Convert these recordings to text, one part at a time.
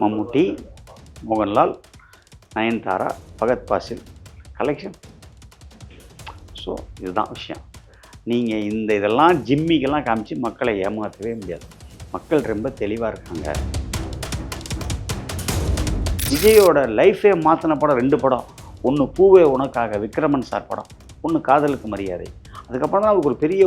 மம்முட்டி, Mohanlal, Nayanthara, Bhagat Fazil collection. So இதுதான் விஷயம். நீங்கள் இதெல்லாம் ஜிம்மிக்கெல்லாம் காமிச்சு மக்களை ஏமாற்றவே முடியாது. மக்கள் ரொம்ப தெளிவாக இருக்காங்க. விஜயோட லைஃபே மாற்றின படம் 2 படம். ஒன்று பூவே உனக்காக விக்ரமன் சார் படம், ஒன்று காதலுக்கு மரியாதை. அதுக்கப்புறம் தான் அவருக்கு ஒரு பெரிய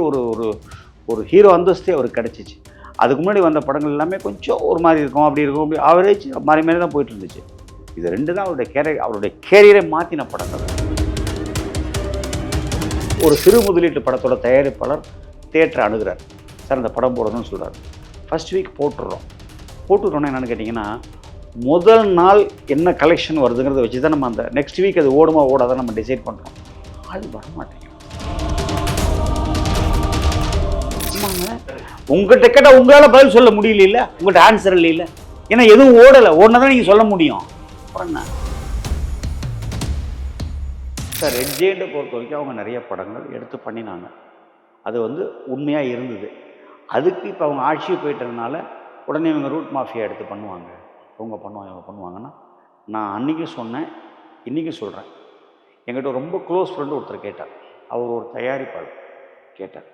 ஒரு ஹீரோ அந்தஸ்தே அவருக்கு கிடச்சிச்சு. அதுக்கு முன்னாடி வந்த படங்கள் எல்லாமே கொஞ்சம் ஒரு மாதிரி இருக்கும், அப்படி இருக்கும், அப்படி ஆவரேஜ் மாறி மாறி தான் போயிட்டு இருந்துச்சு. இது 2 தான் அவருடைய கேரியரை மாற்றின படங்கள். ஒரு சிறு முதலீட்டு படத்தோட தயாரிப்பாளர் தியேட்டரை அணுகிறார். சார் இந்த படம் போடணும்னு சொல்கிறார். ஃபஸ்ட் வீக் போட்டுருக்கோன்னா என்னென்னு கேட்டிங்கன்னா, முதல் நாள் என்ன கலெக்ஷன் வருதுங்கிறத வச்சு தான் நம்ம அந்த நெக்ஸ்ட் வீக் அது ஓடுமா ஓடாதான் நம்ம டிசைட் பண்ணுறோம். அது வரமாட்டேங்க. உங்கள்கிட்ட கேட்டால் உங்களால் பதில் சொல்ல முடியல, உங்கள்கிட்ட ஆன்சர் இல்லை. ஏன்னா எதுவும் ஓடலை, ஓடினா தான் நீங்கள் சொல்ல முடியும். அப்புறம் என்ன சார், ரெட் ஜெயண்ட்டை பொறுத்த வரைக்கும் அவங்க நிறைய படங்கள் எடுத்து பண்ணினாங்க. அது உண்மையாக இருந்தது. அதுக்கு இப்போ அவங்க ஆட்சியை போயிட்டதுனால உடனே இவங்க ரூட் மாஃபியா எடுத்து பண்ணுவாங்க, இவங்க பண்ணுவாங்கன்னா, நான் அன்றைக்கும் சொன்னேன், இன்றைக்கும் சொல்கிறேன். என்கிட்ட ரொம்ப க்ளோஸ் ஃப்ரெண்டு ஒருத்தர் கேட்டார். அவர் ஒரு தயாரிப்பாளர் கேட்டார்,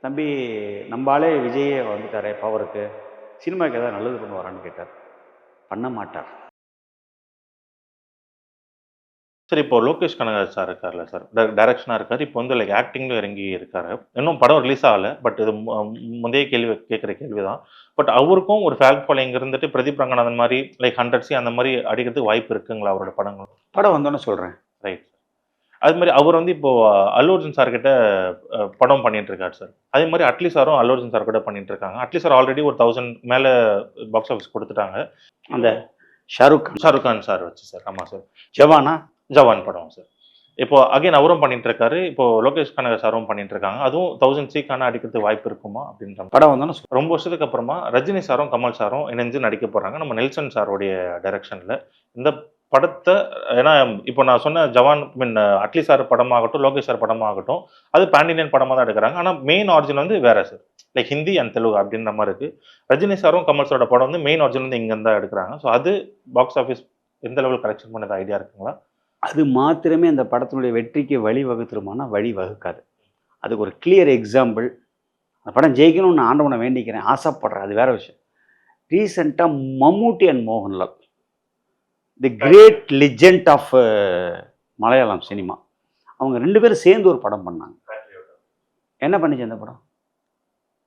தம்பி நம்பாலே விஜயே வந்துட்டாரே பவருக்கு, சினிமாவுக்கு ஏதாவது நல்லது பண்ணுவாரான்னு கேட்டார். பண்ண மாட்டார். சார் இப்போ லோகேஷ் கனகராஜ் சார் இருக்கார்ல சார், டைரக்ஷனாக இருக்கார். இப்போ லைக் ஆக்டிங்கில் இறங்கி இருக்காரு. இன்னும் படம் ரிலீஸ் ஆகலை, பட் இது முந்தைய கேட்குற கேள்வி தான். பட் அவருக்கும் ஒரு ஃபேன் ஃபாலோயிங் இருந்துட்டு பிரதீப் ரங்கநாதன் மாதிரி லைக் 100C அந்த மாதிரி அடிக்கிறதுக்கு வாய்ப்பு இருக்குங்களா அவரோட படங்கள்? படம் வந்தோன்னு சொல்கிறேன். ரைட். அது மாதிரி அவர் இப்போ அல்லு அர்ஜுன் சார் கிட்ட படம் பண்ணிட்டு இருக்காரு சார். அதே மாதிரி அட்லி சாரும் அல்லு அர்ஜுன் சார் கிட்ட பண்ணிட்டு இருக்காங்க. அட்லி சார் ஆல்ரெடி ஒரு 1000 மேலே பாக்ஸ் ஆஃபீஸ் கொடுத்துட்டாங்க. அந்த ஷாருக் கான் சார் வச்சு சார். ஆமாம் சார். ஜவான் படம் சார். இப்போ அகைன் அவரும் பண்ணிட்டு இருக்காரு. இப்போ லோகேஷ் கனகராஜ் சாரும் பண்ணிட்டு இருக்காங்க. அதுவும் 1000C அடிக்கிறதுக்கு வாய்ப்பு இருக்குமா அப்படின்ற படம் வந்தோன்னு ரொம்ப வருஷத்துக்கு அப்புறமா ரஜினி சாரும் கமல் சாரும் இணைஞ்சு நடிக்க போறாங்க நம்ம நெல்சன் சாருடைய டைரக்ஷன்ல. இந்த படத்தை ஏன்னா இப்போ நான் சொன்ன ஜவான் அட்லி சார் படமாகட்டும், லோகேஷ் சார் படமாகட்டும், அது பேன் இண்டியன் படமாக தான் எடுக்கிறாங்க. ஆனால் மெயின் ஆரிஜின் வேற sir, like Hindi and Telugu அப்படின்ற மாதிரி இருக்கு. ரஜினி சாரும் கமல் சாரோட படம் மெயின் ஆரிஜின் இங்கே தான் எடுக்கிறாங்க. ஸோ அது பாக்ஸ் ஆஃபீஸ் எந்த லெவல் கலெக்ஷன் பண்ணது ஐடியா இருக்குங்களா? அது மாத்திரமே அந்த படத்தினுடைய வெற்றிக்கு வழி வகுத்துருமானா வழி வகுக்காது. அதுக்கு ஒரு கிளியர் எக்ஸாம்பிள், அந்த படம் ஜெயிக்கணும்னு ஆண்டவனை வேண்டிக்கிறேன், ஆசைப்படுறேன், அது வேற விஷயம். ரீசெண்டாக Mammootty and Mohanlal, the great legend of Malayalam cinema, அவங்க 2 பேரும் சேர்ந்து ஒரு படம் பண்ணாங்க. என்ன பண்ணிச்சு அந்த படம்?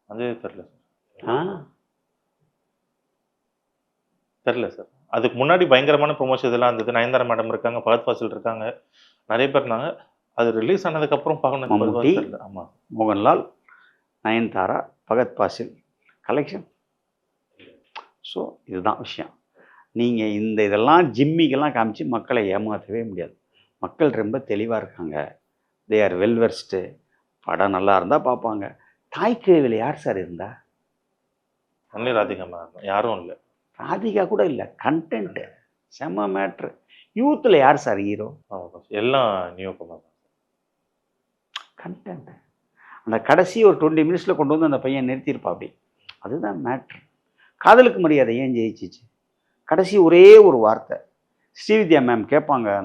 அது தெரில சார். அதுக்கு முன்னாடி பயங்கரமான ப்ரொமோஷன் இதெல்லாம் இருந்தது. நயன்தாரா மேடம் இருக்காங்க, பகத் பாசில் இருக்காங்க, நிறைய பேர் இருந்தாங்க. அது ரிலீஸ் ஆனதுக்கப்புறம் பார்க்கணும். மம்முட்டி, ஆமாம், மோகன்லால், நயன்தாரா, பகத் பாசில் கலெக்ஷன். ஸோ இதுதான் விஷயம். நீங்கள் இதெல்லாம் ஜிம்மிக்கெல்லாம் காமிச்சு மக்களை ஏமாற்றவே முடியாது. மக்கள் ரொம்ப தெளிவாக இருக்காங்க. They are well versed. படம் நல்லா இருந்தால் பார்ப்பாங்க. தாய்க்கிழவியில் யார் சார் இருந்தா? ஒன்லி ராதிகா மேம், யாரும் இல்லை. ராதிகா கூட இல்லை. கண்டென்ட்டு செம்ம மேட்ரு. யூத்தில் யார் சார் ஹீரோ? எல்லாம் நியூ கமர். கண்டென்ட் அந்த கடைசி ஒரு 20 மினிட்ஸில் கொண்டு வந்து அந்த பையன் நிறுத்தியிருப்பா. அப்படி அதுதான் மேட்ரு. காதலுக்கு மரியாதை ஏன் ஜெயிச்சிச்சு? கடைசி ஒரே ஒரு வார்த்தை. ஸ்ரீவித்யா மேம் கேட்பாங்க,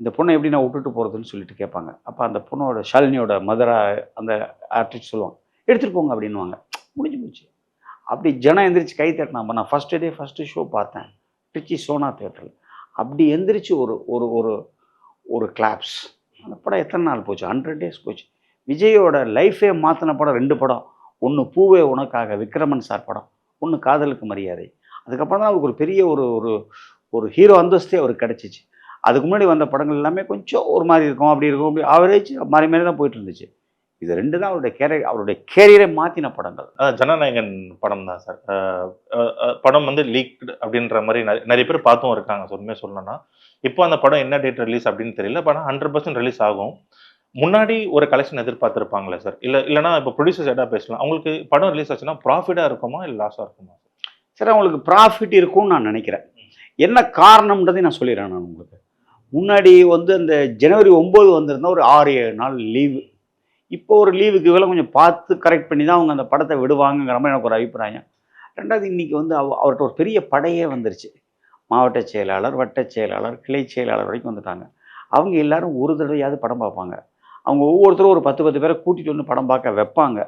இந்த பொண்ணை எப்படி நான் விட்டுட்டு போகிறதுன்னு சொல்லிட்டு கேட்பாங்க. அப்போ அந்த பொண்ணோட ஷாலினியோட மதராக அந்த ஆர்டிஸ்ட் சொல்லுவாங்க, எடுத்துகிட்டு போங்க அப்படின்வாங்க. முடிஞ்சு போச்சு. அப்படி ஜனம் எந்திரிச்சு கை தட்டினாப்போ நான் ஃபஸ்ட்டு ஷோ பார்த்தேன் திருச்சி சோனா தியேட்டரில். அப்படி எந்திரிச்சு ஒரு கிளாப்ஸ். அந்த படம் எத்தனை நாள் போச்சு? 100 days போச்சு. விஜயோட லைஃபே மாற்றின படம் 2 படம். ஒன்று பூவே உனக்காக விக்ரமன் சார் படம், ஒன்று காதலுக்கு மரியாதை. அதுக்கப்புறம் தான் அவருக்கு ஒரு பெரிய ஒரு ஹீரோ அந்தஸ்தே அவருக்கு கிடச்சிச்சு. அதுக்கு முன்னாடி வந்த படங்கள் எல்லாமே கொஞ்சம் ஒரு மாதிரி இருக்கும், அப்படி இருக்கும், அப்படி ஆவரேஜ் மாறி மாறி தான் போயிட்டு இருந்துச்சு. இது 2 தான் அவருடைய கேரியரை மாற்றின படங்கள். ஜனநாயகன் படம் தான் சார். படம் லீக்டு அப்படின்ற மாதிரி நிறைய பேர் பார்த்தும் இருக்காங்க. உண்மையாக சொல்லணும்னா இப்போ அந்த படம் என்ன டேட் ரிலீஸ் அப்படின்னு தெரியல. படம் 100% ரிலீஸ் ஆகும். முன்னாடி ஒரு கலெக்ஷன் எதிர்பார்த்துருப்பாங்களே சார்? இல்லைனா இப்போ ப்ரொடியூசர்ஸ் எதாவது பேசலாம், அவங்களுக்கு படம் ரிலீஸ் ஆச்சுன்னா ப்ராஃபிட்டாக இருக்குமா இல்லை லாஸாக இருக்குமா சார்? அவங்களுக்கு ப்ராஃபிட் இருக்கும்னு நான் நினைக்கிறேன். என்ன காரணம்ன்றதையும் நான் சொல்லிடுறேன். நான் உங்களுக்கு முன்னாடி அந்த ஜனவரி 9 வந்திருந்தால் ஒரு 6-7 நாள் லீவு. இப்போ ஒரு லீவுக்கு கொஞ்சம் பார்த்து கரெக்ட் பண்ணி தான் அவங்க அந்த படத்தை விடுவாங்கங்கிற மாதிரி எனக்கு ஒரு அபிப்பிராயம். ரெண்டாவது இன்றைக்கி வந்து அவர்கிட்ட ஒரு பெரிய படையே வந்துருச்சு. மாவட்ட செயலாளர், வட்ட செயலாளர், கிளை செயலாளர் வரைக்கும் வந்துட்டாங்க. அவங்க எல்லாரும் ஒரு தடவையாவது படம் பார்ப்பாங்க. அவங்க ஒவ்வொருத்தரும் ஒரு 10 பேரை கூட்டிகிட்டு வந்து படம் பார்க்க வைப்பாங்க.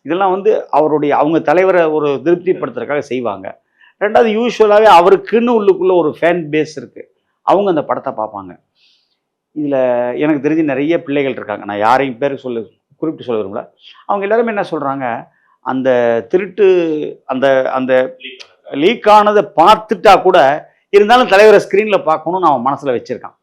இதெல்லாம் வந்து அவங்க தலைவரை ஒரு திருப்திப்படுத்துறதுக்காக செய்வாங்க. ரெண்டாவது யூசுவலாகவே அவருக்குன்னு உள்ளுக்குள்ளே ஒரு ஃபேன் பேஸ் இருக்குது. அவங்க அந்த படத்தை பார்ப்பாங்க. இதில் எனக்கு தெரிஞ்சு நிறைய பிள்ளைகள் இருக்காங்க. நான் யாரையும் பேர் குறிப்பிட்டு சொல்ல விரும்பல. அவங்க எல்லாருமே என்ன சொல்கிறாங்க, அந்த திருட்டு அந்த அந்த லீக் ஆனதை பார்த்துட்டா கூட இருந்தாலும் தலைவரை ஸ்க்ரீனில் பார்க்கணும்னு அவன் மனசில் வச்சுருக்கான்.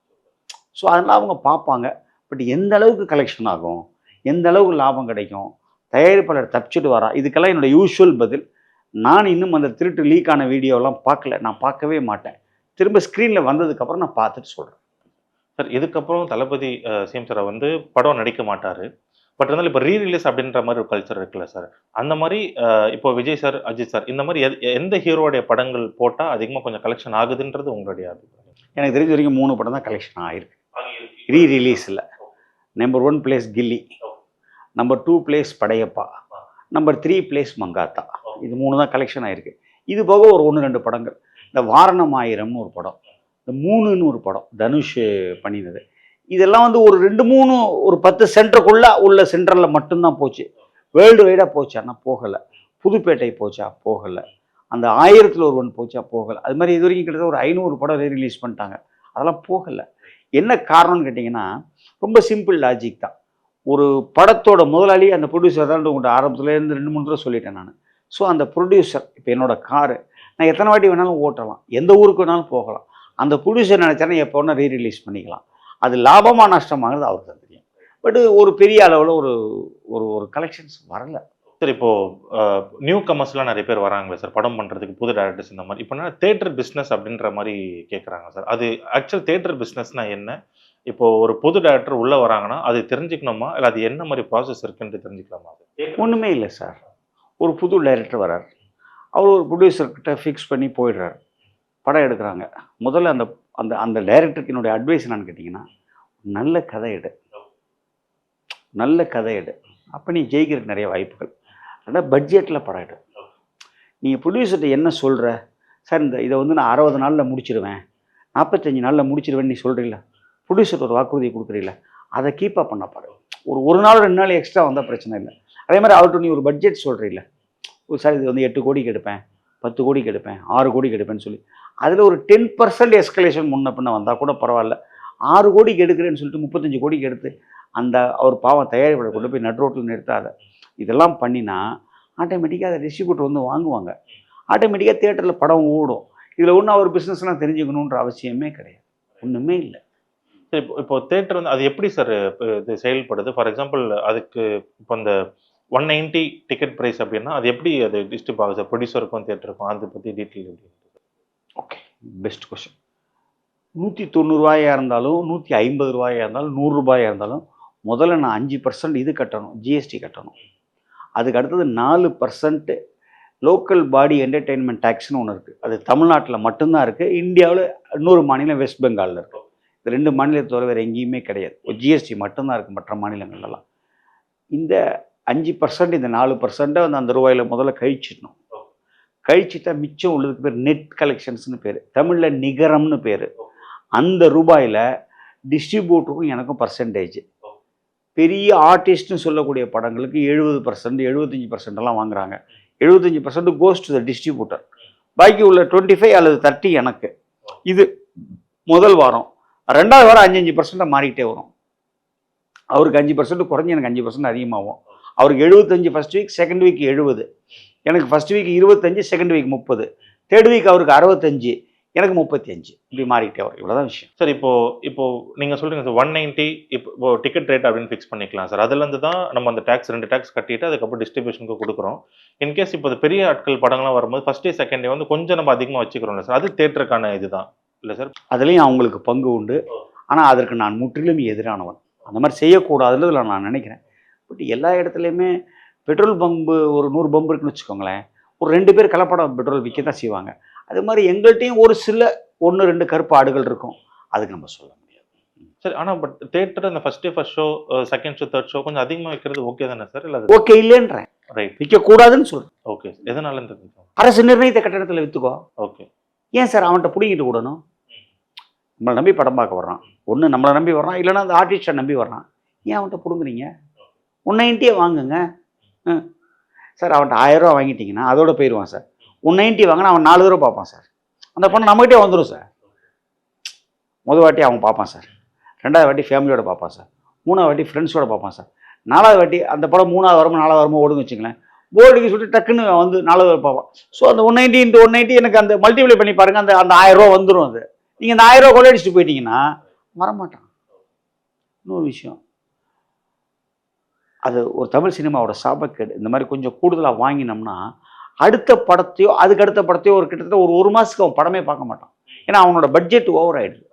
ஸோ அதனால் அவங்க பார்ப்பாங்க. பட் எந்த அளவுக்கு கலெக்ஷன் ஆகும், எந்த அளவுக்கு லாபம் கிடைக்கும், தயாரிப்பாளர் தப்பிச்சுட்டு வரா, இதுக்கெல்லாம் என்னோடய யூஷுவல் பதில், நான் இன்னும் அந்த திருட்டு லீக் ஆன வீடியோலாம் பார்க்கல. நான் பார்க்கவே மாட்டேன். திரும்ப ஸ்க்ரீனில் வந்ததுக்கப்புறம் நான் பார்த்துட்டு சொல்கிறேன். சார் இதுக்கப்புறம் தளபதி சிஎம் சார் வந்து படம் நடிக்க மாட்டார். பட் இருந்தாலும் இப்போ ரீரிலீஸ் அப்படின்ற மாதிரி ஒரு கல்ச்சர் இருக்குல்ல சார், அந்த மாதிரி இப்போ விஜய் சார், அஜித் சார் இந்த மாதிரி எந்த ஹீரோடைய படங்கள் போட்டால் அதிகமாக கொஞ்சம் கலெக்ஷன் ஆகுதுன்றது உங்களுடைய அபிப்பிராயம்? எனக்கு தெரிஞ்ச வரைக்கும் 3 படம் தான் கலெக்ஷன் ஆகிருக்கு ரீரிலீஸில். Number 1 place Ghilli, number 2 place Padayappa, number 3 place Mankatha. இது 3 தான் கலெக்ஷன் ஆகிருக்கு. இது போக ஒரு 1-2 படங்கள், இந்த வாரணம் ஆயிரம்னு ஒரு படம், இந்த 3ன்னு ஒரு படம் தனுஷ் பண்ணினது. இதெல்லாம் வந்து ஒரு 2-3 ஒரு 10 சென்டருக்குள்ளே உள்ள சென்டரில் மட்டும்தான் போச்சு. வேர்ல்டு வைடாக போச்சு, ஆனால் போகலை. புதுப்பேட்டை போச்சா, போகலை. அந்த 1000ல் ஒருவன் போச்சா, போகலை. அது மாதிரி இது வரைக்கும் கிட்டத்தட்ட ஒரு 500 படம் ரீரிலீஸ் பண்ணிட்டாங்க, அதெல்லாம் போகலை. என்ன காரணம்னு கேட்டிங்கன்னா, ரொம்ப சிம்பிள் லாஜிக் தான். ஒரு படத்தோட முதலாளி அந்த ப்ரொடியூசர் தான். உங்கள்கிட்ட ஆரம்பத்துலேருந்து 2-3 தடவை சொல்லிட்டேன் நான். ஸோ அந்த ப்ரொடியூசர், இப்போ என்னோடய காரு நான் எத்தனை வாட்டி வேணாலும் ஓட்டலாம், எந்த ஊருக்கு வேணாலும் போகலாம். அந்த ப்ரொடியூசர் நினச்சானே எப்போ வேணால் ரீரிலீஸ் பண்ணிக்கலாம். அது லாபமாக நஷ்டமாகிறது அவருக்கு தான் தெரியும். பட் ஒரு பெரிய அளவில் ஒரு ஒரு ஒரு கலெக்ஷன்ஸ் வரலை. சார் இப்போது நியூ கமர்ஸ்லாம் நிறைய பேர் வராங்களே சார் படம் பண்ணுறதுக்கு, புது டேரக்டர்ஸ் இந்த மாதிரி. இப்போ தேட்டர் பிஸ்னஸ் அப்படின்ற மாதிரி கேட்குறாங்க சார். அது ஆக்சுவல் தேட்டர் பிஸ்னஸ்னால் என்ன? இப்போது ஒரு புது டேரக்டர் உள்ளே வராங்கன்னா அது தெரிஞ்சுக்கணுமா, இல்லை அது என்ன மாதிரி ப்ராசஸ் இருக்குன்னு தெரிஞ்சுக்கலாமா? ஒன்றுமே இல்லை சார். ஒரு புது டைரக்டர் வரார், அவர் ஒரு ப்ரொடியூசர்கிட்ட ஃபிக்ஸ் பண்ணி போயிடுறாரு, படம் எடுக்கிறாங்க. முதல்ல அந்த அந்த அந்த டைரக்டருக்கு என்னுடைய அட்வைஸ் என்னன்னு கேட்டிங்கன்னா, நல்ல கதை எடு, நல்ல கதை எடு, அப்போ நீ ஜெயிக்கிறதுக்கு நிறைய வாய்ப்புகள். அதான் பட்ஜெட்டில் படம் எடு. நீங்கள் ப்ரொடியூசர்கிட்ட என்ன சொல்கிற, சார் இதை வந்து நான் 60 நாளில் முடிச்சிடுவேன், 45 நாளில் முடிச்சிடுவேன்னு நீ சொல்கிறீங்களா, ப்ரொடியூசர் ஒரு வாக்குறுதியை கொடுக்குறீங்கள, அதை கீப்பப் பண்ண பாரு. ஒரு நாள் 2 நாள் எக்ஸ்ட்ரா வந்தால் பிரச்சனை இல்லை. அதே மாதிரி அவர்கிட்ட நீ ஒரு பட்ஜெட் சொல்கிறீங்கள, சார் இது வந்து 8 கோடிக்கு எடுப்பேன், 10 கோடிக்கு எடுப்பேன், 6 கோடிக்கு எடுப்பேன்னு சொல்லி, அதில் ஒரு 10% எஸ்கலேஷன் முன்ன பின்ன வந்தால் கூட பரவாயில்ல. 6 கோடிக்கு எடுக்கிறேன்னு சொல்லிட்டு 35 கோடிக்கு எடுத்து அந்த அவர் பாவம் தயாரிப்பாளர் கொண்டு போய் நட் ரோட்டில் நிறுத்தாத. இதெல்லாம் பண்ணினா ஆட்டோமேட்டிக்காக அதை டிஸ்ட்ரிபியூட்டர் வந்து வாங்குவாங்க, ஆட்டோமேட்டிக்காக தியேட்டரில் படம் ஓடும். இதில் ஒன்றும் அவர் பிஸ்னஸ்லாம் தெரிஞ்சுக்கணுன்ற அவசியமே கிடையாது, ஒன்றுமே இல்லை. இப்போ தேட்டர் வந்து அது எப்படி சார் இது செயல்படுது? ஃபார் எக்ஸாம்பிள் அதுக்கு இப்போ இந்த 190 டிக்கெட் ப்ரைஸ் அப்படின்னா அது எப்படி அது டிஸ்ட்ரிபியூட் ஆகுது சார், ப்ரொடியூசருக்கும் தேட்டருக்கும்? அதை பற்றி டீட்டெயில் எப்படி? Okay, best question. 190 ரூபாயாக இருந்தாலும் 150 ரூபாயாக இருந்தாலும் 100 ரூபாயாக இருந்தாலும் முதல்ல நான் 5% இது கட்டணும், ஜிஎஸ்டி கட்டணும். அதுக்கு அடுத்தது 4% லோக்கல் பாடி என்டர்டெயின்மெண்ட் டேக்ஸ்னு ஒன்று இருக்குது. அது தமிழ்நாட்டில் மட்டும்தான் இருக்குது. இந்தியாவில் இன்னொரு மாநிலம் வெஸ்ட் பெங்காலில் இருக்குது. இது 2 மாநிலத்தை தவிர வேறு எங்கேயுமே கிடையாது. ஒரு ஜிஎஸ்டி மட்டும்தான் இருக்குது மற்ற மாநிலங்கள்லாம். இந்த 5% இந்த 4% வந்து அந்த ரூபாயில் முதல்ல கழிச்சிடணும். கழிச்சிட்டா மிச்சம் உள்ளதுக்கு பேர் நெட் கலெக்ஷன்ஸ்னு பேர், தமிழில் நிகரம்னு பேர். அந்த ரூபாயில் டிஸ்ட்ரிபியூட்டருக்கும் எனக்கும் பர்சன்டேஜ். பெரிய ஆர்டிஸ்ட்னு சொல்லக்கூடிய படங்களுக்கு 70%, 75% வாங்குறாங்க. 75% கோஸ் டு த டிஸ்ட்ரிபியூட்டர். பாக்கி உள்ள 25 அல்லது 30 எனக்கு. இது முதல் வாரம். 2வது வாரம் 5% மாறிக்கிட்டே வரும். அவருக்கு 5% குறைஞ்சி எனக்கு 5% அதிகமாகும். அவருக்கு 75 ஃபஸ்ட் வீக், செகண்ட் வீக் 70, எனக்கு first week 25, second week 30, third week அவருக்கு 65, எனக்கு 35, இப்படி மாறிக்கிட்டே வரும். இவ்வளோதான் விஷயம் சார். இப்போ நீங்கள் சொல்கிறீங்க சார் 190 இப்போ டிக்கெட் ரேட் அப்படின்னு ஃபிக்ஸ் பண்ணிக்கலாம் சார். அதுலேருந்து தான் நம்ம அந்த டேக்ஸ் 2 டேக்ஸ் கட்டிட்டு அதுக்கப்புறம் டிஸ்ட்ரிபியூஷனுக்கு கொடுக்குறோம். இன்கேஸ் இப்போ பெரிய ஆட்கள் படங்கள்லாம் வரும்போது ஃபஸ்ட் டே செகண்ட் டே வந்து கொஞ்சம் நம்ம அதிகமாக வச்சுக்கிறோம்ல சார், அது தேட்டருக்கான இதுதான் இல்லை சார்? அதுலேயும் அவங்களுக்கு பங்கு உண்டு. ஆனால் அதற்கு நான் முற்றிலும் எதிரானவன். அந்த மாதிரி செய்யக்கூடாதுன்றதுல நான் நினைக்கிறேன். பட் எல்லா இடத்துலையுமே பெட்ரோல் பம்பு ஒரு 100 பம்பு இருக்குன்னு வச்சுக்கோங்களேன், ஒரு 2 பேர் கலப்படம் பெட்ரோல் விற்க தான் செய்வாங்க. அது மாதிரி எங்கள்கிட்டையும் ஒரு சில 1-2 கருப்பு ஆடுகள் இருக்கும். அதுக்கு நம்ம சொல்ல முடியாது. சரி. ஆனா பட் தியேட்டர் அந்த first show, second show, third show கொஞ்சம் அதிகமா வைக்கிறது ஓகே தானே சார்? இல்ல அது ஓகே இல்லைன்றேன், ரைட். விற்கக்கூடாதுன்னு சொல்றேன். ஓகே. எதனாலன்றது? அரசு நிர்ணயித்த கட்டணத்தில் விற்றுக்கோ. ஓகே. ஏன் சார் அவன்கிட்ட பிடிங்கிட்டு விடணும்? நம்மளை நம்பி படம் பார்க்க வர்றான், ஒன்று நம்மளை நம்பி வர்றான், இல்லைன்னா அந்த ஆர்டிஸ்டை நம்பி வர்றான். ஏன் அவன்கிட்ட பிடுங்குறீங்க? 190 வாங்குங்க. சார் அவன்கிட்ட 1000 ரூபா வாங்கிட்டீங்கன்னா அதோட போயிடுவான் சார். 190 வாங்கினா அவன் 4 தடவை பார்ப்பான் சார். அந்த பணம் நம்மகிட்டே வந்துடும் சார். முதல் வாட்டி அவன் பார்ப்பான் சார், 2வது வாட்டி ஃபேமிலியோட பார்ப்பான் சார், 3வது வாட்டி ஃப்ரெண்ட்ஸோட பார்ப்பான் சார், 4வது வாட்டி அந்த படம் 3வது வாரமோ 4வது வாரமோ ஓடுன்னு வச்சுங்களேன், போர்டுக்கு சொல்லிட்டு டக்குன்னு வந்து 4வது வாரம் பார்ப்பான். ஸோ அந்த 190 × 190 எனக்கு அந்த மல்டிப்ளை பண்ணி பாருங்கள், அந்த அந்த 1000 ரூபா வந்துடும். அது நீங்கள் அந்த 1000 ரூபா கொள்ளையடிச்சிட்டு போயிட்டீங்கன்னா வரமாட்டான். இன்னொரு விஷயம், அது ஒரு தமிழ் சினிமாவோட சாபக்கேடு. இந்த மாதிரி கொஞ்சம் கூடுதலாக வாங்கினோம்னா அடுத்த படத்தையோ அதுக்கு அடுத்த படத்தையோ ஒரு கிட்டத்தட்ட ஒரு மாதத்துக்கு அவன் படமே பார்க்க மாட்டான். ஏன்னா அவனோட பட்ஜெட் ஓவர் ஆகிடுது.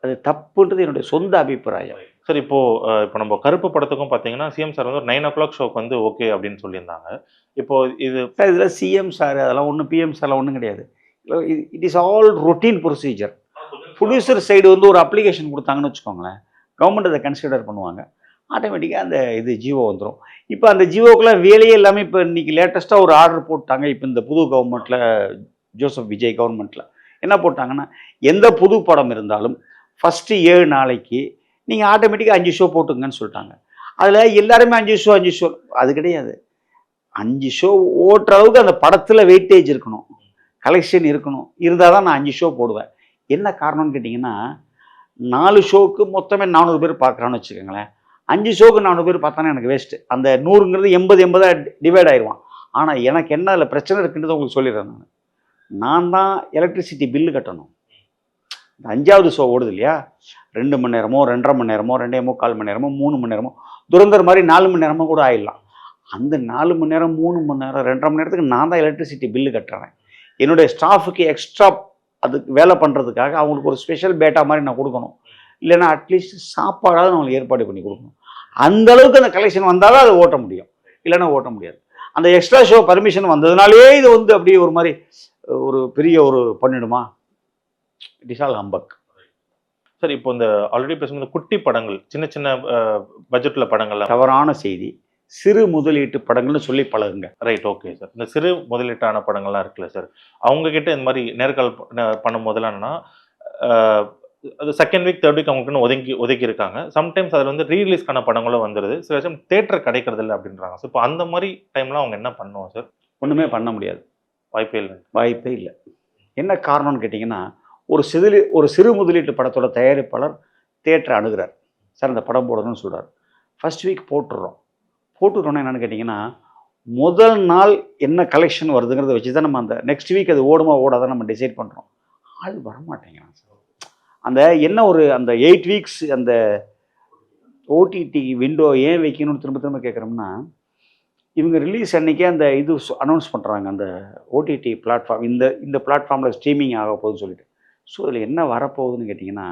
அது தப்புன்றது என்னுடைய சொந்த அபிப்பிராயம். சார் இப்போ நம்ம கருப்பு படத்துக்கும் பார்த்தீங்கன்னா சிஎம் சார் வந்து ஒரு 9 o'clock ஷோக்கு வந்து ஓகே அப்படின்னு சொல்லியிருந்தாங்க. இப்போ இதில் சிஎம் சார் அதெல்லாம் ஒன்றும் பிஎம் சார்லாம் ஒன்றும் கிடையாது. It is all routine procedure. Producer side வந்து ஒரு அப்ளிகேஷன் கொடுத்தாங்கன்னு வச்சுக்கோங்களேன், கவர்மெண்ட் அதை கன்சிடர் பண்ணுவாங்க, ஆட்டோமேட்டிக்காக அந்த இது ஜிஓ வந்துடும். இப்போ அந்த ஜிஓக்கெலாம் வேலையே இல்லாமல் இப்போ இன்றைக்கி லேட்டஸ்ட்டாக ஒரு ஆர்டர் போட்டாங்க. இப்போ இந்த புது கவர்மெண்ட்டில், ஜோசப் விஜய் கவர்மெண்ட்டில் என்ன போட்டாங்கன்னா, எந்த புது படம் இருந்தாலும் ஃபஸ்ட்டு 7 நாளைக்கு நீங்கள் ஆட்டோமேட்டிக்காக 5 ஷோ போட்டுங்கன்னு சொல்லிட்டாங்க. அதில் எல்லாருமே 5 ஷோ அது கிடையாது. 5 ஷோ ஓட்டுற அளவுக்கு அந்த படத்தில் வெயிட்டேஜ் இருக்கணும், கலெக்ஷன் இருக்கணும், இருந்தால் தான் நான் 5 ஷோ போடுவேன். என்ன காரணம்னு கேட்டிங்கன்னா, 4 ஷோவுக்கு மொத்தமே 400 பேர் பார்க்குறான்னு வச்சுக்கோங்களேன், 5 ஷோவுக்கு 400 பேர் பார்த்தானே எனக்கு வேஸ்ட்டு. அந்த 100ங்கிறது 80 டிவைட் ஆயிடுவான். ஆனால் எனக்கு என்ன அதில் பிரச்சனை இருக்குன்றதை உங்களுக்கு சொல்லிடுறேன். நான் தான் எலக்ட்ரிசிட்டி பில்லு கட்டணும். 5வது ஷோ ஓடுது இல்லையா, 2 மணி நேரமோ 2.5 மணி நேரமோ 2.25 மணி நேரமோ 3 மணி நேரமோ, துரந்தர் மாதிரி 4 மணி நேரமோ கூட ஆயிடலாம். அந்த 4 மணி நேரம் 3 மணி நேரம் 2.5 மணி நேரத்துக்கு நான் தான் எலக்ட்ரிசிட்டி பில்லு கட்டுறேன். என்னுடைய ஸ்டாஃபுக்கு எக்ஸ்ட்ரா அதுக்கு வேலை பண்ணுறதுக்காக அவங்களுக்கு ஒரு ஸ்பெஷல் பேட்டா மாதிரி நான் கொடுக்கணும். இல்லைன்னா அட்லீஸ்ட் சாப்பாடாவது அவங்களுக்கு ஏற்பாடு பண்ணி கொடுக்கணும். அந்த அளவுக்கு அந்த கலெக்ஷன் வந்தால் தான் அதை ஓட்ட முடியும், இல்லைன்னா ஓட்ட முடியாது. அந்த எக்ஸ்ட்ரா ஷோ பர்மிஷன் வந்ததுனாலே இது வந்து அப்படியே ஒரு மாதிரி ஒரு பெரிய ஒரு பண்ணிடுமா, it is all humbug. Sir இப்போ இந்த ஆல்ரெடி பேசும்போது குட்டி படங்கள், சின்ன சின்ன பட்ஜெட்டில் படங்கள், தவறான செய்தி. சிறு முதலீட்டு படங்கள்னு சொல்லி பழகுங்க. Right, okay sir. இந்த சிறு முதலீட்டான படங்கள்லாம் இருக்குல்ல சார், அவங்க கிட்ட இந்த மாதிரி நேர்கால் பண்ணும் போதெல்லாம் என்னன்னா, அது செகண்ட் வீக் தேர்ட் வீக் அவங்களுக்கு ஒதுக்கி இருக்காங்க. சம்டைம்ஸ் அதில் வந்து ரீரிலீஸ்க்கான படங்களும் வந்துடுது. சில விஷயம் தேட்டர் கிடைக்கிறது இல்லை அப்படின்றாங்க சார். இப்போ அந்த மாதிரி டைம்லாம் அவங்க என்ன பண்ணுவோம் சார்? ஒன்றுமே பண்ண முடியாது, வாய்ப்பே இல்லை. என்ன காரணம்னு கேட்டிங்கன்னா, ஒரு சிறு முதலீட்டு படத்தோட தயாரிப்பாளர் தேட்டரை அணுகிறார். சார் இந்த படம் போடணும்னு சொல்கிறார். ஃபர்ஸ்ட் வீக் போட்டுறோன்னா என்னென்னு கேட்டிங்கன்னா, முதல் நாள் என்ன கலெக்ஷன் வருதுங்கிறத வச்சு தான் நம்ம அந்த நெக்ஸ்ட் வீக் அது ஓடுமா ஓடாதான் நம்ம டிசைட் பண்ணுறோம். ஆள் வரமாட்டேங்கிறான் சார். அந்த என்ன ஒரு அந்த 8 வீக்ஸ் அந்த ஓடிடி விண்டோ ஏன் வைக்கணும்னு திரும்ப கேட்குறோம்னா, இவங்க ரிலீஸ் அன்றைக்கே அந்த இது அனௌன்ஸ் பண்ணுறாங்க, அந்த ஓடிடி பிளாட்ஃபார்ம் இந்த பிளாட்ஃபார்மில் ஸ்ட்ரீமிங் ஆக போகுதுன்னு சொல்லிட்டு. ஸோ அதில் என்ன வரப்போகுதுன்னு கேட்டிங்கன்னா,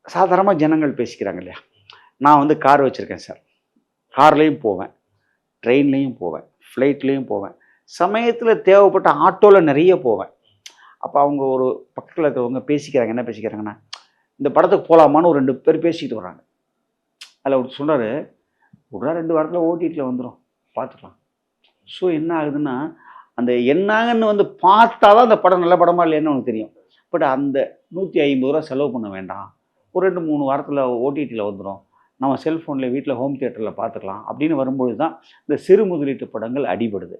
சாதாரணமாக ஜனங்கள் பேசிக்கிறாங்க இல்லையா, நான் வந்து கார் வச்சுருக்கேன் சார், கார்லேயும் போவேன், ட்ரெயின்லேயும் போவேன், ஃப்ளைட்லேயும் போவேன், சமயத்தில் தேவைப்பட்ட ஆட்டோவில் நிறைய போவேன். அப்போ அவங்க ஒரு பக்கத்தில் இருக்கிறவங்க பேசிக்கிறாங்க, என்ன பேசிக்கிறாங்கன்னா, இந்த படத்துக்கு போகலாமான்னு ஒரு 2 பேர் பேசிக்கிட்டு வராங்க. அதில் அவர் சொன்னார், ஒரு 2 வாரத்தில் ஓடிடியில் வந்துடும், பார்த்துக்கலாம். ஸோ என்ன ஆகுதுன்னா, அந்த என்னாங்கன்னு வந்து பார்த்தா தான் அந்த படம் நல்ல படமா இல்லைன்னு உனக்கு தெரியும். பட் அந்த 150 ரூபா செலவு பண்ண வேண்டாம், ஒரு 2-3 வாரத்தில் ஓடிடியில் வந்துடும், நம்ம செல்ஃபோனில் வீட்டில் ஹோம் தியேட்டரில் பார்த்துக்கலாம் அப்படின்னு வரும்பொழுது தான் இந்த சிறு முதலீட்டு படங்கள் அடிபடுது.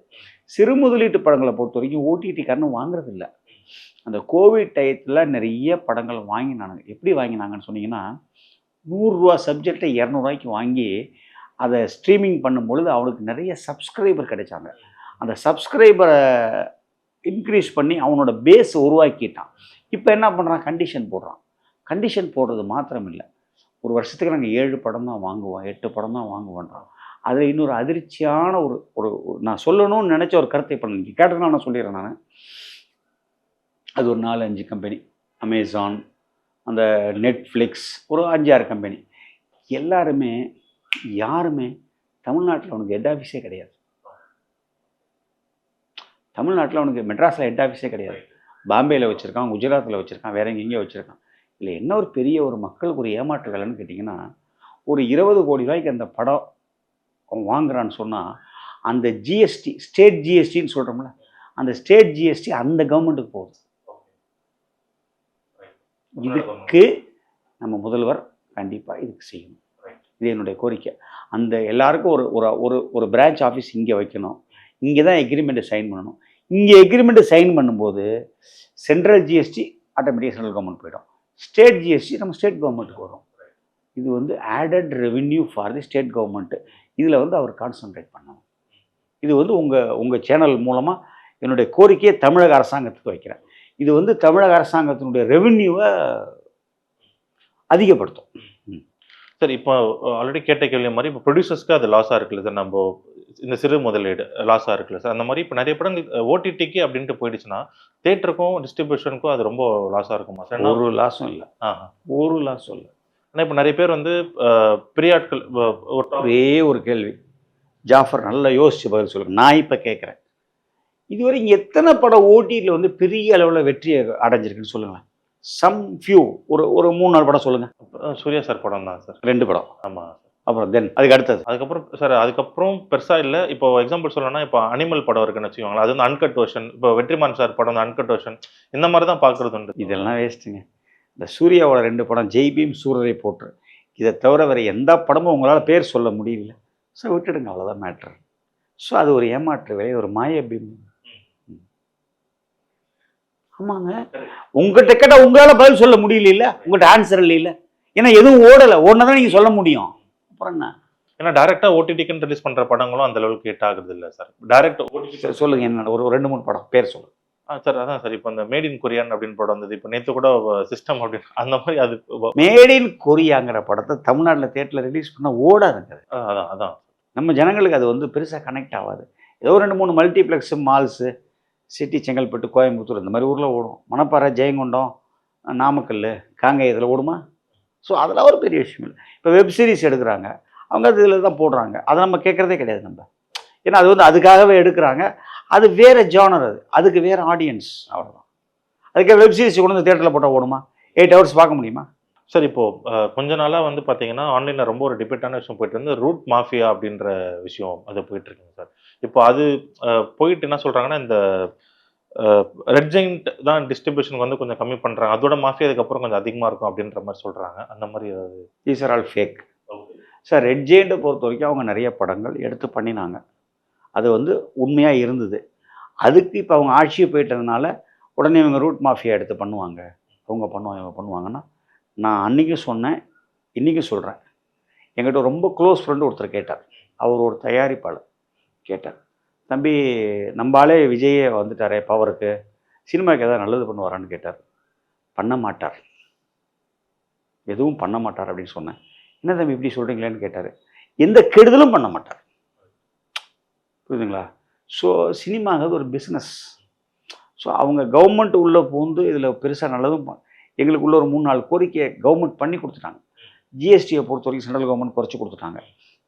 சிறு முதலீட்டு படங்களை பொறுத்த வரைக்கும் ஓடிடிக்காரன்னு வாங்குறதில்ல. அந்த கோவிட் டயத்தில் நிறைய படங்கள் வாங்கினானுங்க. எப்படி வாங்கினாங்கன்னு சொன்னீங்கன்னா, 100 ரூபா சப்ஜெக்டை 200 ரூபாய்க்கு வாங்கி அதை ஸ்ட்ரீமிங் பண்ணும்பொழுது அவனுக்கு நிறைய சப்ஸ்கிரைபர் கிடைச்சாங்க. அந்த சப்ஸ்கிரைபரை இன்க்ரீஸ் பண்ணி அவனோட பேஸ் உருவாக்கிட்டான். இப்போ என்ன பண்ணுறான், கண்டிஷன் போடுறான். கண்டிஷன் போடுறது மாத்திரம் இல்லை, ஒரு வருஷத்துக்கு நாங்கள் 7 படம் தான் வாங்குவோம், 8 படம் தான் வாங்குவோன்றான். அதில் இன்னொரு அதிர்ச்சியான ஒரு நான் சொல்லணும்னு நினச்ச ஒரு கருத்தை இப்போ நீங்கள் கேட்டதுனால நான் சொல்லிடுறேன். நான் அது ஒரு 4-5 கம்பெனி, அமேசான், அந்த நெட்ஃப்ளிக்ஸ், ஒரு 5-6 கம்பெனி, யாருமே தமிழ்நாட்டில் அவனுக்கு ஹெட் ஆஃபீஸே கிடையாது. தமிழ்நாட்டில் அவனுக்கு மெட்ராஸில் ஹெட் ஆஃபீஸே கிடையாது. பாம்பேயில் வச்சுருக்கான், குஜராத்தில் வச்சுருக்கான், வேற எங்கேயோ வச்சுருக்கான். இல்லை என்ன ஒரு பெரிய ஒரு மக்களுக்கு ஒரு ஏமாற்று வேலைன்னு கேட்டிங்கன்னா, ஒரு 20 கோடி ரூபாய்க்கு அந்த படம் அவன் வாங்குறான்னு சொன்னால், அந்த ஜிஎஸ்டி ஸ்டேட் ஜிஎஸ்டின்னு சொல்கிறோம்ல, அந்த ஸ்டேட் ஜிஎஸ்டி அந்த கவர்மெண்ட்டுக்கு போகுது. இதுக்கு நம்ம முதல்வர் கண்டிப்பாக இதுக்கு செய்யணும். இது என்னுடைய கோரிக்கை. அந்த எல்லாருக்கும் ஒரு ஒரு ஒரு ஒரு பிரான்ச் ஆஃபீஸ் இங்கே வைக்கணும். இங்கே தான் எக்ரிமெண்ட்டை சைன் பண்ணணும். இங்கே எக்ரிமெண்ட்டை சைன் பண்ணும்போது சென்ட்ரல் ஜிஎஸ்டி ஆட்டோமேட்டிக்காக சென்ட்ரல் கவர்மெண்ட் போயிடும். ஸ்டேட் ஜிஎஸ்டி நம்ம ஸ்டேட் கவர்மெண்ட்டுக்கு வரும். இது வந்து added revenue for the state government. இதில் வந்து அவர் கான்சன்ட்ரேட் பண்ணணும். இது வந்து உங்கள் சேனல் மூலமாக என்னுடைய கோரிக்கையை தமிழக அரசாங்கத்துக்கு வைக்கிறேன். இது வந்து தமிழக அரசாங்கத்தினுடைய ரெவென்யூவை அதிகப்படுத்தும். சார் இப்போ ஆல்ரெடி கேட்ட கேள்வி மாதிரி இப்போ ப்ரொடியூசர்ஸ்க்கு அது லாஸாக இருக்குல்ல சார், நம்ம இந்த சிறு முதலீடு லாஸாக இருக்குல்ல சார், அந்த மாதிரி இப்போ நிறைய படங்கள் ஓடிடிக்கு அப்படின்ட்டு போயிடுச்சுன்னா தேட்டருக்கும் டிஸ்ட்ரிபியூஷனுக்கும் அது ரொம்ப லாஸாக இருக்குமா சார்? ஒரு லாஸும் இல்லை, ஒரு லாஸும் இல்லை. ஆனால் இப்போ நிறைய பேர் வந்து பிரியாட்கள் ஒரே ஒரு கேள்வி ஜாஃபர் நல்லா யோசிச்சு பதில் சொல்லுங்கள். நான் இப்போ கேட்குறேன், இதுவரை இங்கே எத்தனை படம் ஓடிடியில் வந்து பெரிய அளவில் வெற்றியை அடைஞ்சிருக்குன்னு சொல்லுங்களேன். சம் ஃபியூ ஒரு 3-4 படம் சொல்லுங்கள். சூர்யா சார் படம் தான் சார், 2 படம். ஆமாம். அப்புறம் தென் அதுக்கு அடுத்தது அதுக்கப்புறம் சார் அதுக்கப்புறம் பெருசாக இல்லை. இப்போ எக்ஸாம்பிள் சொல்லணும்னா இப்போ அனிமல் படம் இருக்குன்னு வச்சுக்கோங்களேன், அது வந்து அன்கட் வெர்ஷன். இப்போ வெற்றிமாறன் சார் படம் வந்து அன்கட் வெர்ஷன், இந்த மாதிரி தான் பார்க்குறது உண்டு. இதெல்லாம் வேஸ்ட்டுங்க. இந்த சூர்யாவோட 2 படம் ஜெய் பீம் சூரரை போற்று, இதை தவிர வேறு எந்த படமும் உங்களால் பேர் சொல்ல முடியல. ஸோ விட்டுடுங்க, அவ்வளோதான் மேட்ரு. ஸோ அது ஒரு ஏமாற்று வேலை, ஒரு மாய பீம். ஆமாங்க, உங்கள்கிட்ட கேட்டால் உங்களால் பதில் சொல்ல முடியல, உங்கள்கிட்ட ஆன்சர் இல்லை. ஏன்னா எதுவும் ஓடலை, ஓடினதான் நீங்கள் சொல்ல முடியும். அப்புறம் என்ன? ஏன்னா டேரெக்டாக ஓடிடிக்குன்னு ரிலீஸ் பண்ணுற படங்களும் அந்த அளவுக்கு ஹிட் ஆகுது இல்லை சார். டேரக்ட் ஓடிடி சொல்லுங்கள், என்ன ஒரு 2-3 படம் பேர் சொல்லுங்கள். சார் அதான் சார், இப்போ அந்த மேட் இன் கொரியான் அப்படின்னு படம் வந்தது. இப்போ நேற்று கூட சிஸ்டம் அப்படின்னு அந்த மாதிரி அது மேட் இன் கொரியாங்கிற படத்தை தமிழ்நாட்டில் தேட்டரில் ரிலீஸ் பண்ணால் ஓடாதுங்க. அதான் நம்ம ஜனங்களுக்கு அது வந்து பெருசாக கனெக்ட் ஆகாது. ஏதோ 2-3 multiplex malls city, Chengalpattu, Coimbatore இந்த மாதிரி ஊரில் ஓடும். மணப்பாறை, ஜெயங்கொண்டம், நாமக்கல், காங்கேயத்தில் ஓடுமா? ஸோ அதெல்லாம் ஒரு பெரிய விஷயம் இல்லை. இப்போ வெப் சீரிஸ் எடுக்கிறாங்க, அவங்க அது இதில் தான் போடுறாங்க. அதை நம்ம கேட்குறதே கிடையாது நம்ம. ஏன்னா அது வந்து அதுக்காகவே எடுக்கிறாங்க. அது வேறு ஜானர், அதுக்கு வேறு ஆடியன்ஸ், அவ்வளோதான். அதுக்கு வெப் சீரிஸ் கொண்டு வந்து தேட்டரில் போட்டால் ஓடுமா? 8 ஹவர்ஸ் பார்க்க முடியுமா? சார் இப்போது கொஞ்ச நாளாக வந்து பார்த்தீங்கன்னா ஆன்லைனில் ரொம்ப ஒரு டிபேட்டான விஷயம் போயிட்டு இருந்து ரூட் மாஃபியா அப்படின்ற விஷயம் அது போயிட்டுருக்குங்க சார். இப்போ அது போயிட்டு என்ன சொல்கிறாங்கன்னா, இந்த ரெட் ஜெயிண்ட் தான் டிஸ்ட்ரிபியூஷன் வந்து கொஞ்சம் கம்மி பண்ணுறாங்க, அதோட மாஃபியா அதுக்கப்புறம் கொஞ்சம் அதிகமாக இருக்கும் அப்படின்ற மாதிரி சொல்கிறாங்க. அந்த மாதிரி ஏதாவது? These are all fake sir. Red ஜெயிண்ட்டை பொறுத்த வரைக்கும் அவங்க நிறைய படங்கள் எடுத்து பண்ணினாங்க, அது வந்து உண்மையாக இருந்தது. அதுக்கு இப்போ அவங்க ஆட்சியை போயிட்டதுனால உடனே இவங்க ரூட் மாஃபியா எடுத்து பண்ணுவாங்க, அவங்க பண்ணுவாங்க, இவங்க பண்ணுவாங்கன்னா, நான் அன்றைக்கும் சொன்னேன், இன்றைக்கும் சொல்கிறேன். என்கிட்ட ரொம்ப க்ளோஸ் ஃப்ரெண்டு ஒருத்தர் கேட்டார், அவர் ஒரு தயாரிப்பாளர் கேட்டார், தம்பி நம்பாலே விஜயே வந்துட்டாரே பவருக்கு, சினிமாவுக்கு எதாவது நல்லது பண்ணுவாரான்னு கேட்டார். பண்ண மாட்டார், எதுவும் பண்ண மாட்டார் அப்படின்னு சொன்னேன். என்ன தம்பி இப்படி சொல்கிறீங்களேன்னு கேட்டார். எந்த கெடுதலும் பண்ண மாட்டார், புரியுதுங்களா? ஸோ சினிமாங்கிறது ஒரு பிஸ்னஸ். ஸோ அவங்க கவர்மெண்ட் உள்ளே பூந்து இதில் பெருசாக நல்லதும் எங்களுக்கு உள்ள ஒரு 3-4 கோரிக்கையை கவர்மெண்ட் பண்ணி கொடுத்துட்டாங்க. ஜிஎஸ்டியை பொறுத்த வரைக்கும் சென்ட்ரல் கவர்மெண்ட் குறைச்சி கொடுத்துட்டாங்க.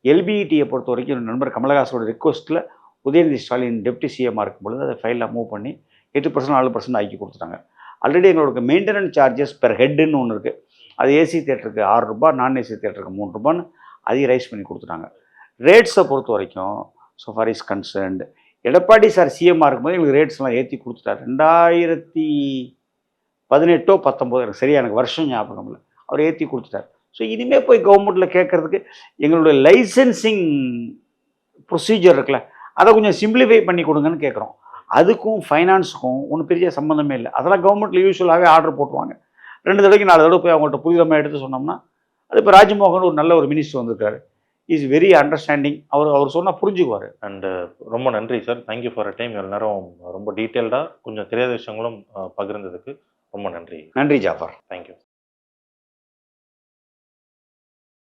எல்பிஇடியை பொறுத்த வரைக்கும் என் நண்பர் கமலஹாசனோட ரிக்வஸ்ட்டில் உதயநிதி ஸ்டாலின் டெப்டி சிஎம்மாக இருக்கும் பொழுது அதை ஃபைலில் மூவ் பண்ணி 8% 4% ஆக்கி கொடுத்துட்டாங்க. ஆல்ரெடி எங்களோட மெயின்டெனன்ஸ் சார்ஜஸ் பெர் ஹெட்டுன்னு ஒன்று இருக்குது, அது ஏசி தேட்டருக்கு ₹6, நான் ஏசி தேட்டருக்கு ₹3 அதையும் ரைஸ் பண்ணி கொடுத்துட்டாங்க. ரேட்ஸை பொறுத்த வரைக்கும் so far is concerned, Edappadi sir சிஎம்மாக இருக்கும்போது எங்களுக்கு ரேட்ஸ்லாம் ஏற்றி கொடுத்துட்டார். 2018-19 எனக்கு சரியாக எனக்கு வருஷம் ஞாபகம் இல்லை, அவர் ஏற்றி கொடுத்துட்டார். ஸோ இனிமேல் போய் கவர்மெண்ட்டில் கேட்குறதுக்கு எங்களுடைய லைசன்சிங் ப்ரொசீஜர் இருக்குல்ல, அதை கொஞ்சம் சிம்பிளிஃபை பண்ணி கொடுங்கன்னு கேட்குறோம். அதுக்கும் ஃபைனான்ஸுக்கும் ஒன்றும் பெரிய சம்மந்தமே இல்லை. அதெல்லாம் கவர்மெண்ட்டில் யூஸ்வலாகவே ஆர்டர் போட்டுருவாங்க. 2 தடவைக்கு 4 தடவை போய் அவங்கள்ட்ட புதிதமாக எடுத்து சொன்னோம்னா, அது இப்போ ராஜ்மோகன் ஒரு நல்ல ஒரு மினிஸ்டர் வந்திருக்காரு, இஸ் வெரி அண்டர்ஸ்டாண்டிங். அவர் சொன்னால் புரிஞ்சுக்குவார். அண்டு ரொம்ப நன்றி sir, thank you for a time. இவ்வளோ நேரம் ரொம்ப டீட்டெயில்டாக கொஞ்சம் தெரியாத விஷயங்களும் பகிர்ந்ததுக்கு ரொம்ப நன்றி. நன்றி ஜாஃபர், தேங்க்யூ.